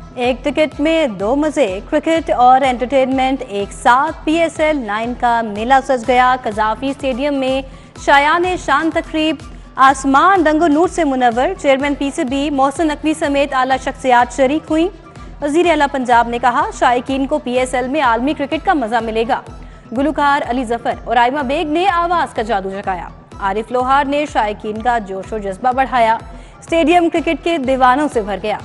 एक टिकट में दो मजे, क्रिकेट और एंटरटेनमेंट एक साथ। PSL 9 का मेला सज गया। कजाफी स्टेडियम में शायान शान तकरीब, आसमान रंगो नूर से मुनव्वर। चेयरमैन PCB मोहसिन नकवी समेत आला शख्सियात शरीक हुई। वजीर आला पंजाब ने कहा, शायकीन को PSL में आलमी क्रिकेट का मजा मिलेगा। गुलकार अली जफर और आयमा बेग ने आवाज का जादू जगाया। आरिफ लोहार ने शायकीन का जोश और जज्बा बढ़ाया। स्टेडियम क्रिकेट के दीवानों से भर गया।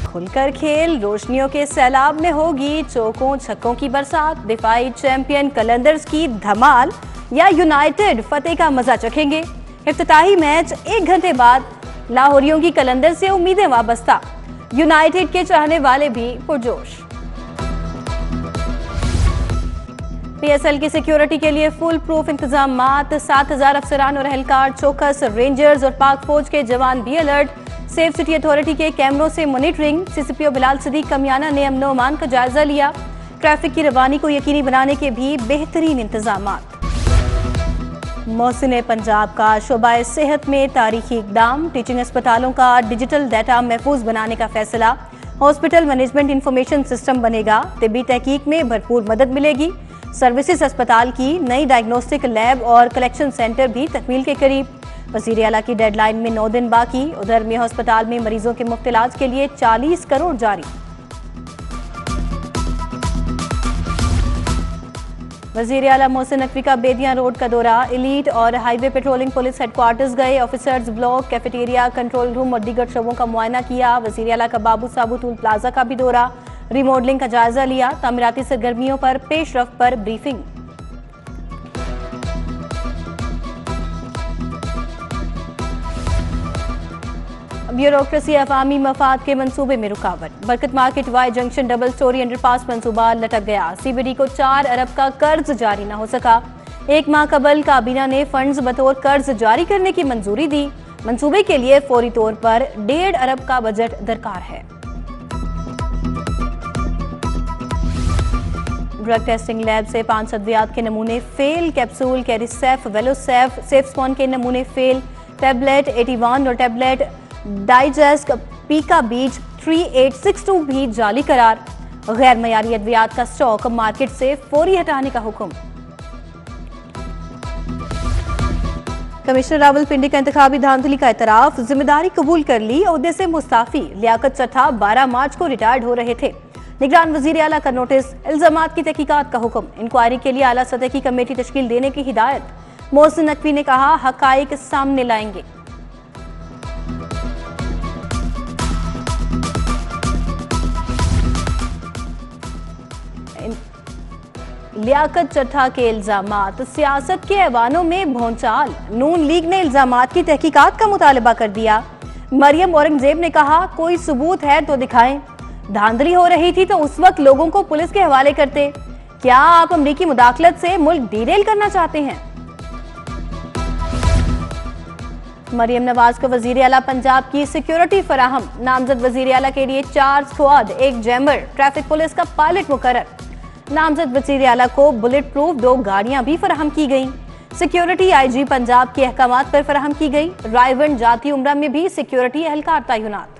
खुलकर खेल, रोशनियों के सैलाब में होगी चौकों छक्कों की बरसात। दिफाई चैंपियन कलंदर्स की धमाल या यूनाइटेड फतेह का मजा चखेंगे। इफ्तिताही मैच 1 घंटे बाद। लाहौरियों की कलंदर से उम्मीदें वाबस्ता, यूनाइटेड के चाहने वाले भी पुरजोश। PSL की सिक्योरिटी के लिए फुल प्रूफ इंतजाम। 7000 अफसरान और एहलकार चौकस। रेंजर्स और पाक फौज के जवान भी अलर्ट। सेफ सिटी अथॉरिटी के कैमरों से मॉनिटरिंग। CCPO बिलाल सिद्दीक कमियाना ने अमन अमान का जायजा लिया। ट्रैफिक की रवानी को यकीनी बनाने के भी बेहतरीन इंतजाम। मोहसिन पंजाब का शोबाए सेहत में तारीखी इकदाम। टीचिंग अस्पतालों का डिजिटल डाटा महफूज बनाने का फैसला। हॉस्पिटल मैनेजमेंट इंफॉर्मेशन सिस्टम बनेगा। तिब्बी तहकीक में भरपूर मदद मिलेगी। सर्विसेज अस्पताल की नई डायग्नोस्टिक लैब और कलेक्शन सेंटर भी तकमील के करीब। वजीर आला की डेडलाइन में 9 दिन बाकी। उधर में अस्पताल में मरीजों के मुफ्त इलाज के लिए 40 करोड़ जारी। वजीर आला मोहसिन नकवी का बेदिया रोड का दौरा। एलीट और हाईवे पेट्रोलिंग पुलिस हेडक्वार्टर्स गए। Officers block, cafeteria, control room और दीगर शोबों का मुआयना किया। वजीर आला का बाबू साबू टूल प्लाजा का भी दौरा। रिमॉडलिंग का जायजा लिया। तामीराती सरगर्मियों पर पेशरफ्त पर ब्रीफिंग। ब्यूरोक्रेसी अवामी मफाद के मंसूबे में रुकावट। Barkat market Y junction double storey underpass मंसूबा लटक गया। CBD को 4 अरब का कर्ज जारी न हो सका। 1 माह कबल काबीना ने फंड्स बतौर कर्ज जारी करने की मंजूरी दी। मंसूबे के लिए फौरी तौर पर 1.5 अरब का बजट दरकार है। ड्रग टेस्टिंग लैब से 5 अद्वियात के नमूने फेल। कैप्सूल, कैरिसेफ, वेलोसेफ, सेफ्सकॉन के नमूने फेल। टैबलेट 81 और टैबलेट डाइजेस्ट पीका बीच 3862 भी जाली करार। गैर मयारी अद्वियात का स्टॉक मार्केट से फौरी हटाने का हुक्म। कमिश्नर रावलपिंडी का इंतखाबी धांधली का एतराफ। जिम्मेदारी कबूल कर ली, ओहदे से मुस्ताफी। लियाकत चट्ठा 12 मार्च को रिटायर्ड हो रहे थे। निगरान वजीर आला का नोटिस। इल्जामात की तहकीकात का हुक्म। इंक्वायरी के लिए आला सतह की कमेटी तश्कील देने की हिदायत। मोहसिन नकवी ने कहा, हकाइक सामने लाएंगे। लियाकत चट्ठा के इल्जामात। सियासत के ऐवानों में भौंचाल। नून लीग ने इल्जामात की तहकीकात का मुतालबा कर दिया। मरियम औरंगजेब ने कहा, कोई सबूत है तो दिखाएं। धांधली हो रही थी तो उस वक्त लोगों को पुलिस के हवाले करते। क्या आप अमरीकी मुदाखलत से मुल्क डिरेल करना चाहते हैं? मरियम नवाज को वजीर आला पंजाब की सिक्योरिटी फराहम। नामजद वजीर आला के लिए 4 स्क्वाड, 1 जैमर। ट्रैफिक पुलिस का पायलट मुकर्रर। नामजद वजीर आला को बुलेट प्रूफ 2 गाड़ियां भी फराहम की गई। सिक्योरिटी IG पंजाब के अहकामात पर फराहम की गई। रायवन जाती उम्रा में भी सिक्योरिटी एहलकार तैनात।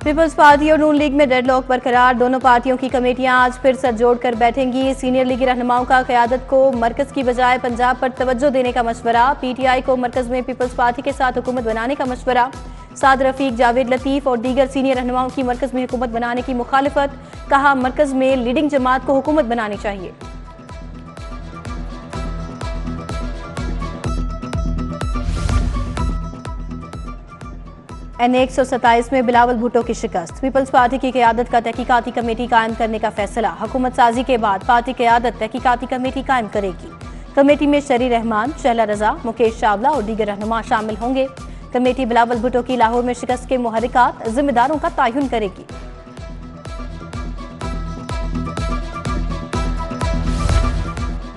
पीपल्स पार्टी और नून लीग में डेडलॉक बरकरार। दोनों पार्टियों की कमेटियां आज फिर सर जोड़कर बैठेंगी। सीनियर लीगी रहनुमाओं का क़यादत को मरकज की बजाय पंजाब पर तवज्जो देने का मशवरा। PTI को मरकज में पीपल्स पार्टी के साथ हुकूमत बनाने का मशवरा। साद रफीक, जावेद लतीफ और दीगर सीनियर रहनुमाओं की मरकज में हुकूमत बनाने की मुखालिफत। कहा, मरकज में लीडिंग जमात को हुकूमत बनानी चाहिए। NA 127 में बिलावल भुट्टो की शिकस्त। पीपल्स पार्टी की क़यादत का तहकीकाती कमेटी कायम करने का फैसला। हुकूमत साजी के बाद पार्टी क़यादत तहकीकाती कमेटी कायम करेगी। कमेटी में शरी रहमान, शहला रजा, मुकेश चावला और दीगर रहनुमा शामिल होंगे। कमेटी बिलावल भुट्टो की लाहौर में शिकस्त के मुहर्रिकात, जिम्मेदारों का तयन करेगी।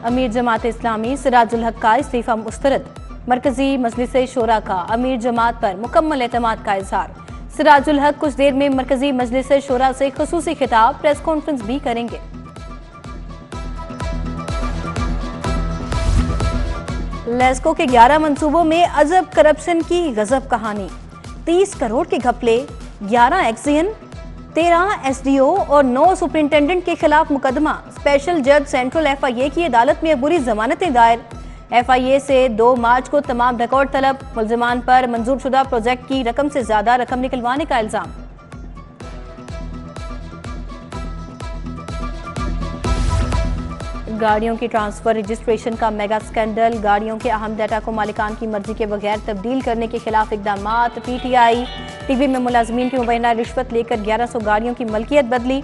अमीर जमात इस्लामी सिराजुल हक का इस्तीफा मुस्तरद। मरकजी मजलिस शोरा का अमीर जमात पर मुकम्मल एतमाद का इजहार। सिराजुल हक कुछ देर में मरकजी मजलिस शोरा से खुसूसी खिताब प्रेस कॉन्फ्रेंस भी करेंगे। लेस्को के 11 मंसूबों में अजब करप्शन की गजब कहानी। 30 करोड़ के घपले, 11 एक्सियन, 13 एसडीओ और 9 सुपरिंटेंडेंट के खिलाफ मुकदमा। स्पेशल जज सेंट्रल एफआईए की अदालत में अबूरी जमानतें दायर। एफआईए से 2 मार्च को तमाम रिकॉर्ड तलब। मुल्जिमान पर मंजूरशुदा प्रोजेक्ट की रकम से ज्यादा रकम निकलवाने का इल्जाम। गाड़ियों की ट्रांसफर रजिस्ट्रेशन का मेगा स्कैंडल। गाड़ियों के अहम डाटा को मालिकान की मर्जी के बगैर तब्दील करने के खिलाफ इकदाम। पीटीआई टीवी में मुलाजमीन की मुबैना रिश्वत लेकर 1100 गाड़ियों की मलकियत बदली।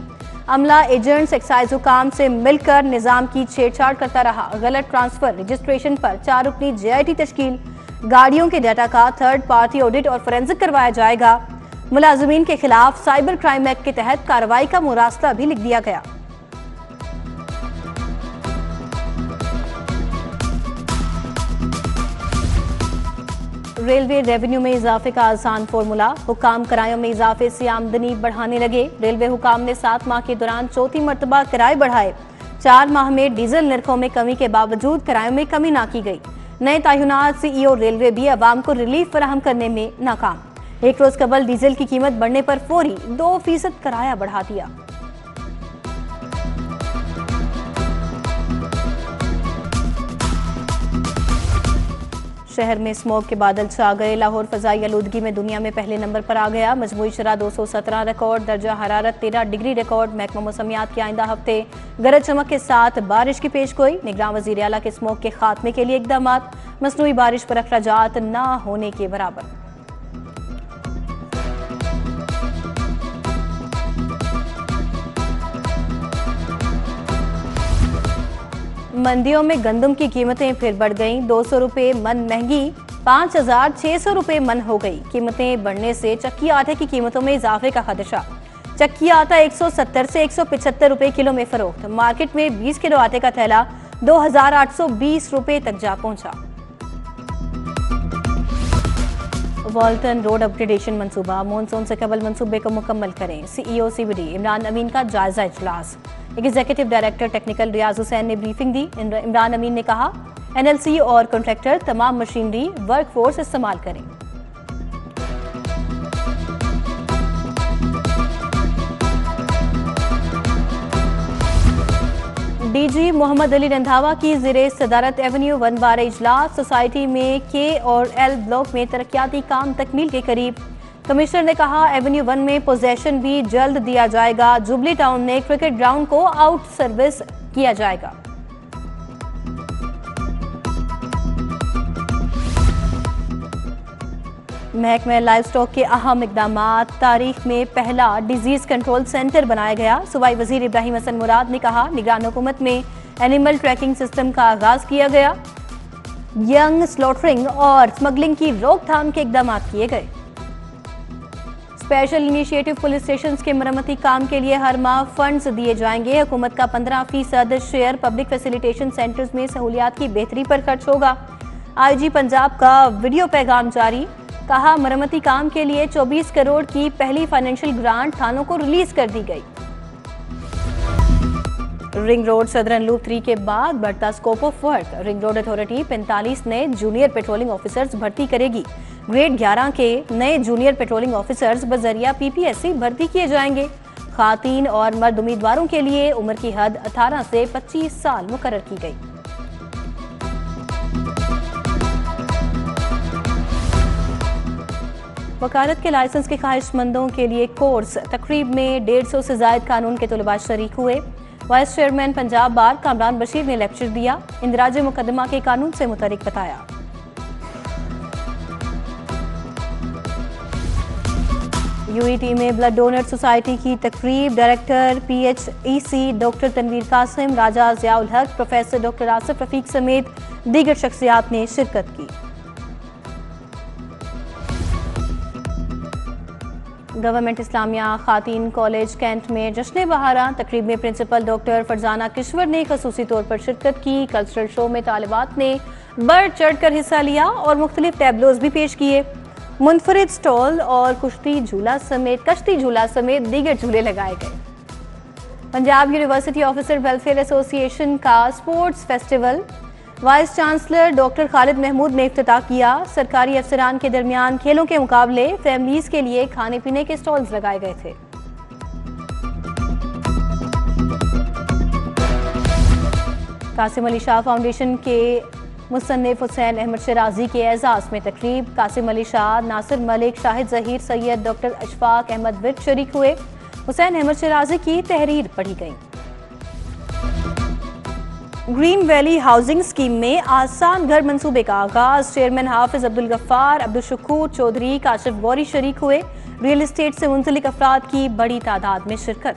अमला एजेंट्स एक्साइज हुकाम से मिलकर निजाम की छेड़छाड़ करता रहा। गलत ट्रांसफर रजिस्ट्रेशन पर 4 रुकनी जेआईटी तश्कील। गाड़ियों के डाटा का थर्ड पार्टी ऑडिट और फोरेंसिक करवाया जाएगा। मुलाजमीन के खिलाफ साइबर क्राइम एक्ट के तहत कार्रवाई का मुरासला भी लिख दिया गया। रेलवे रेवेन्यू में इजाफे का आसान फॉर्मूला। हुकाम किरायों में इजाफे से आमदनी बढ़ाने लगे। रेलवे हुकाम ने 7 माह के दौरान चौथी मरतबा किराए बढ़ाए। 4 माह में डीजल निर्खों में कमी के बावजूद किरायों में कमी ना की गई। नए तयनात सीईओ रेलवे भी अवाम को रिलीफ फराहम करने में नाकाम। एक रोज कबल डीजल की कीमत बढ़ने पर फौरी 2% किराया बढ़ा दिया। शहर में स्मोक के बादल छा गए। लाहौर फजाई आलूदगी में दुनिया में पहले नंबर पर आ गया। मजमूई शरह 217 रिकॉर्ड, दर्जा हरारत 13 डिग्री रिकॉर्ड। महकमा मौसमियात के आइंदा हफ्ते गरज चमक के साथ बारिश की पेशगोई। निगरान वज़ीर आला के स्मोक के खात्मे के लिए इकदाम। मसनूई बारिश पर अखराजात न होने के बराबर। मंडियों में गंदम की कीमतें फिर बढ़ गईं। 200 रुपये मन महंगी 5600 रुपये मन हो गई। कीमतें बढ़ने से चक्की आटे की कीमतों में इजाफे का खदशा। चक्की आटा 170 से 175 रुपये किलो में फरोख्त। मार्केट में 20 किलो आटे का थैला 2820 रुपये तक जा पहुंचा। वॉल्टन रोड अपग्रेडेशन मंसूबा। मानसून से कबल मंसूबे को मुकम्मल करें। सीईओ सीबीडी इमरान अमीन का जायजा इजलास। एग्जीक्यूटिव डायरेक्टर टेक्निकल रियाज हुसैन ने ब्रीफिंग दी। इमरान अमीन ने कहा एनएलसी और कॉन्ट्रैक्टर तमाम मशीनरी वर्कफोर्स इस्तेमाल करें। डीजी मोहम्मद अली रंधावा की ज़ेरे सदारत एवेन्यू 1 बार इजलास। सोसाइटी में के और एल ब्लॉक में तरक्याती काम तकमील के करीब। कमिश्नर ने कहा एवेन्यू 1 में पोजेशन भी जल्द दिया जाएगा। जुबली टाउन में क्रिकेट ग्राउंड को आउट सर्विस किया जाएगा। महकमे लाइव स्टॉक के अहम इकदाम। तारीख में पहला डिजीज कंट्रोल सेंटर बनाया गया। सूबाई वजीर इब्राहिम हसन मुराद ने कहा निगरान हुकूमत में एनिमल ट्रैकिंग सिस्टम का आगाज किया गया। यंग स्लॉटरिंग और स्मगलिंग की रोकथाम के इकदाम किए गए। स्पेशल इनिशिएटिव पुलिस स्टेशन के मरम्मती काम के लिए हर माह फंड्स दिए जाएंगे। हुकूमत का 15% शेयर पब्लिक फैसिलिटेशन सेंटर्स में सहूलियात की बेहतरी पर खर्च होगा। आईजी पंजाब का वीडियो पैगाम जारी। कहा मरम्मती काम के लिए 24 करोड़ की पहली फाइनेंशियल ग्रांट थानों को रिलीज कर दी गई। रिंग रोड सदरन लूप 3 के बाद बढ़ता scope of work. Ring road authority 45 नए जूनियर पेट्रोलिंग ऑफिसर्स भर्ती करेगी। ग्रेड 11 के नए जूनियर पेट्रोलिंग ऑफिसर्स बजरिया पीपीएससी भर्ती किए जाएंगे। खातीन और मर्द उम्मीदवारों के लिए उम्र की हद 18 से 25 साल मुकर्रर की गई। वकालत के लाइसेंस के ख्वाहिशमंदों के लिए कोर्स। तकरीब में 150 से जायद कानून के तलबा शरीक हुए। वाइस चेयरमैन पंजाब बार कामरान बशीर ने लेक्चर दिया। इंदराज मुकदमा के कानून से मुतल्लिक बताया। यूईटी में ब्लड डोनर सोसाइटी की तकरीब। डायरेक्टर पीएचईसी डॉक्टर तनवीर कासिम, राजा ज़ियाउल हक, प्रोफेसर डॉक्टर आसिफ रफीक समेत दीगर शख्सियात ने शिरकत की। गवर्नमेंट इस्लामिया खातीन कॉलेज कैंट में जश्न बहारा। तकरीब में प्रिंसिपल डॉक्टर फरजाना किश्वर ने खसूसी तौर पर शिरकत की। कल्चरल शो में तालिबात ने बढ़ चढ़कर हिस्सा लिया और मुख्तलिफ टैबलोज भी पेश किए। मुनफरिद स्टॉल और कश्ती झूला समेत दीगर झूले लगाए गए। Punjab university officer welfare association का sports festival vice chancellor doctor Khalid Mahmood ने इफ्तिताह किया। सरकारी अफसरान के दरमियान खेलों के मुकाबले, फैमिलीज के लिए खाने पीने के स्टॉल्स लगाए गए थे। कासिम अली शाह फाउंडेशन के मुसन्निफ हुसैन अहमद शराजी के एजाज में तकरीब। कासिम अली शाह, नासिर मलिक, शाहिद जहीर सैयद, डॉक्टर अशफाक अहमद विर्क शरीक हुए। हुसैन अहमद शराजी की तहरीर पढ़ी गई। ग्रीन वैली हाउसिंग स्कीम में आसान घर मंसूबे का आगाज। चेयरमैन हाफिज अब्दुल गफ्फार, अब्दुल शकूर चौधरी, काशिफ गौरी शरीक हुए। रियल एस्टेट से मुंसलिक अफराद की बड़ी तादाद में शिरकत।